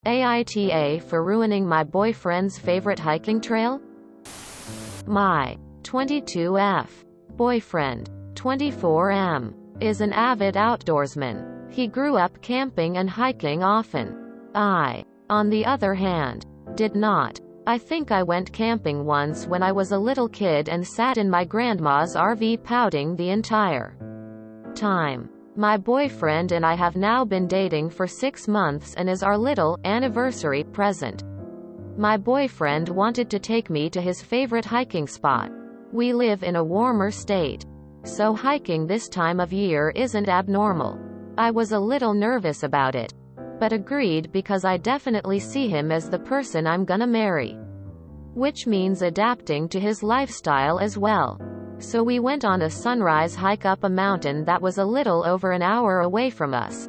AITA for ruining my boyfriend's favorite hiking trail? My 22F boyfriend, 24M, is an avid outdoorsman. He grew up camping and hiking often. I, on the other hand, did not. I think I went camping once when I was a little kid and sat in my grandma's RV pouting the entire time. My boyfriend and I have now been dating for 6 months and is our little anniversary present. My boyfriend wanted to take me to his favorite hiking spot. We live in a warmer state, so hiking this time of year isn't abnormal. I was a little nervous about it, but agreed because I definitely see him as the person I'm gonna marry. Which means adapting to his lifestyle as well. So we went on a sunrise hike up a mountain that was a little over an hour away from us.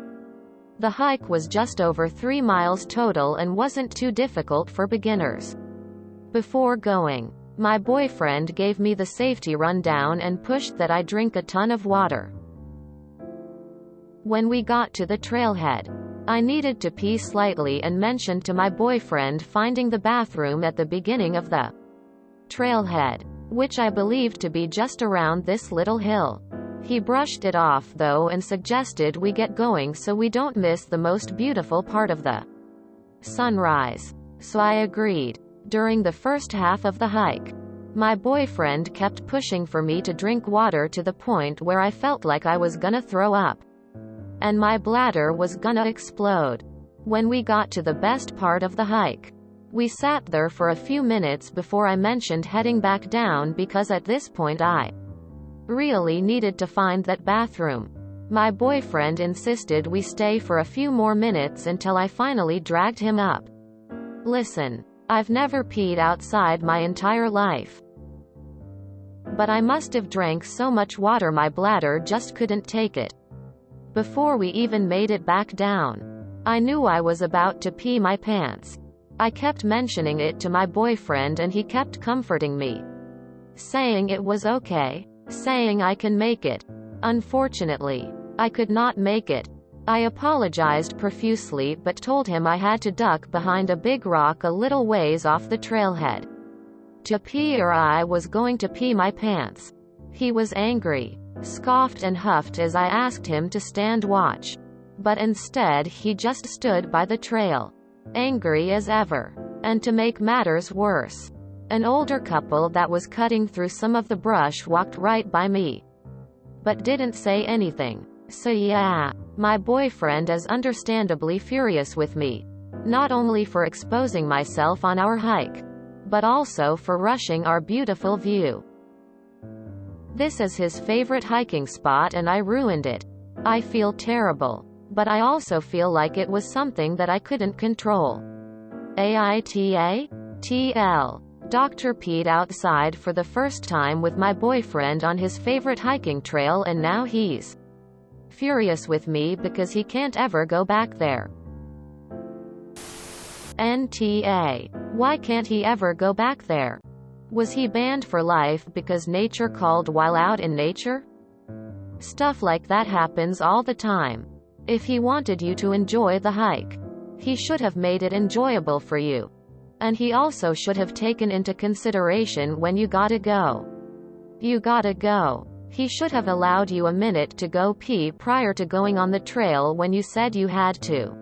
The hike was just over 3 miles total and wasn't too difficult for beginners. Before going, my boyfriend gave me the safety rundown and pushed that I drink a ton of water. When we got to the trailhead, I needed to pee slightly and mentioned to my boyfriend finding the bathroom at the beginning of the trailhead, which I believed to be just around this little hill. He brushed it off though and suggested we get going so we don't miss the most beautiful part of the sunrise. So I agreed. During the first half of the hike, my boyfriend kept pushing for me to drink water to the point where I felt like I was gonna throw up, and my bladder was gonna explode. When we got to the best part of the hike, we sat there for a few minutes before I mentioned heading back down because at this point I really needed to find that bathroom. My boyfriend insisted we stay for a few more minutes until I finally dragged him up. Listen, I've never peed outside my entire life, but I must have drank so much water my bladder just couldn't take it. Before we even made it back down, I knew I was about to pee my pants. I kept mentioning it to my boyfriend and he kept comforting me, saying it was okay, saying I can make it. Unfortunately, I could not make it. I apologized profusely but told him I had to duck behind a big rock a little ways off the trailhead to pee or I was going to pee my pants. He was angry, scoffed and huffed as I asked him to stand watch, but instead he just stood by the trail, angry as ever. And to make matters worse, an older couple that was cutting through some of the brush walked right by me, but didn't say anything. So yeah, my boyfriend is understandably furious with me, not only for exposing myself on our hike, but also for rushing our beautiful view. This is his favorite hiking spot and I ruined it. I feel terrible, but I also feel like it was something that I couldn't control. AITA? TL. Dr. peed outside for the first time with my boyfriend on his favorite hiking trail and now he's furious with me because he can't ever go back there. NTA. Why can't he ever go back there? Was he banned for life because nature called while out in nature? Stuff like that happens all the time. If he wanted you to enjoy the hike, he should have made it enjoyable for you. And he also should have taken into consideration when you gotta go. You gotta go. He should have allowed you a minute to go pee prior to going on the trail when you said you had to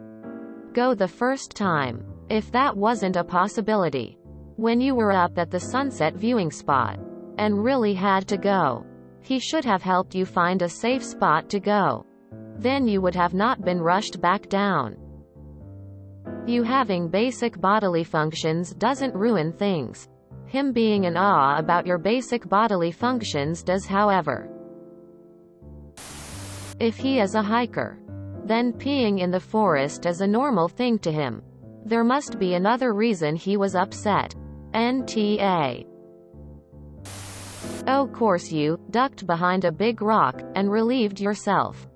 go the first time. If that wasn't a possibility, when you were up at the sunset viewing spot and really had to go, he should have helped you find a safe spot to go. Then you would have not been rushed back down. You having basic bodily functions doesn't ruin things. Him being in awe about your basic bodily functions does, however. If he is a hiker, then peeing in the forest is a normal thing to him. There must be another reason he was upset. NTA. Of course you ducked behind a big rock and relieved yourself.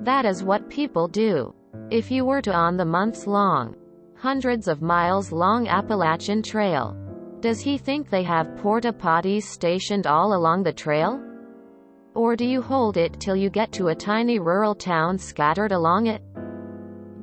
That is what people do. If you were to on the months-long, hundreds of miles long Appalachian Trail, does he think they have porta potties stationed all along the trail? Or do you hold it till you get to a tiny rural town scattered along it?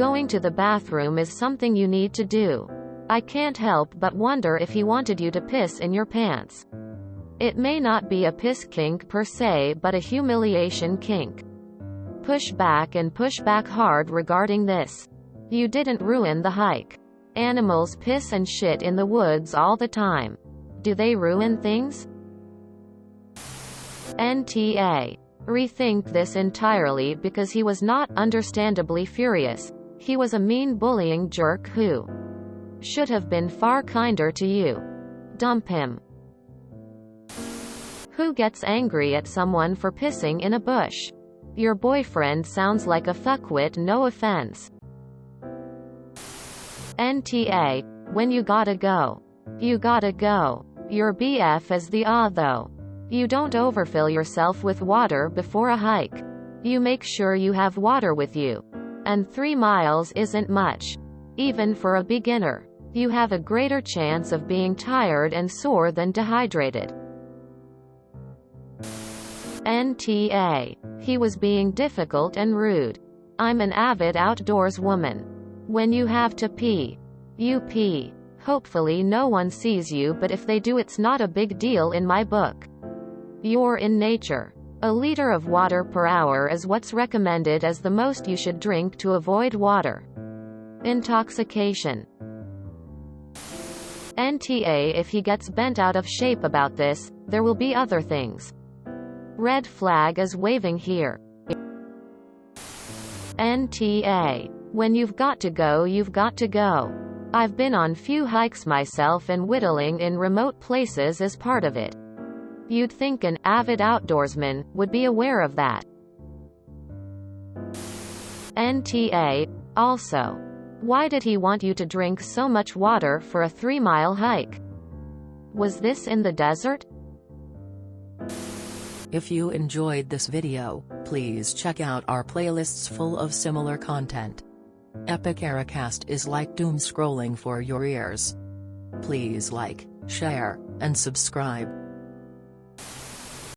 Going to the bathroom is something you need to do. I can't help but wonder if he wanted you to piss in your pants. It may not be a piss kink per se, but a humiliation kink. Push back and push back hard regarding this. You didn't ruin the hike. Animals piss and shit in the woods all the time. Do they ruin things? NTA. Rethink this entirely, because he was not understandably furious. He was a mean bullying jerk who should have been far kinder to you. Dump him. Who gets angry at someone for pissing in a bush? Your boyfriend sounds like a fuckwit, no offense. NTA. When you gotta go. You gotta go. Your BF is the though. You don't overfill yourself with water before a hike. You make sure you have water with you. And 3 miles isn't much. Even for a beginner. You have a greater chance of being tired and sore than dehydrated. NTA. He was being difficult and rude. I'm an avid outdoors woman. When you have to pee, you pee. Hopefully no one sees you, but if they do, it's not a big deal in my book. You're in nature. A liter of water per hour is what's recommended as the most you should drink to avoid water intoxication. NTA. If he gets bent out of shape about this, there will be other things. Red flag is waving here. NTA. When you've got to go, you've got to go. I've been on few hikes myself, and whittling in remote places is part of it. You'd think an avid outdoorsman would be aware of that. NTA. Also, why did he want you to drink so much water for a 3-mile hike? Was this in the desert? If you enjoyed this video, please check out our playlists full of similar content. Epic Aircast is like doom scrolling for your ears. Please like, share, and subscribe.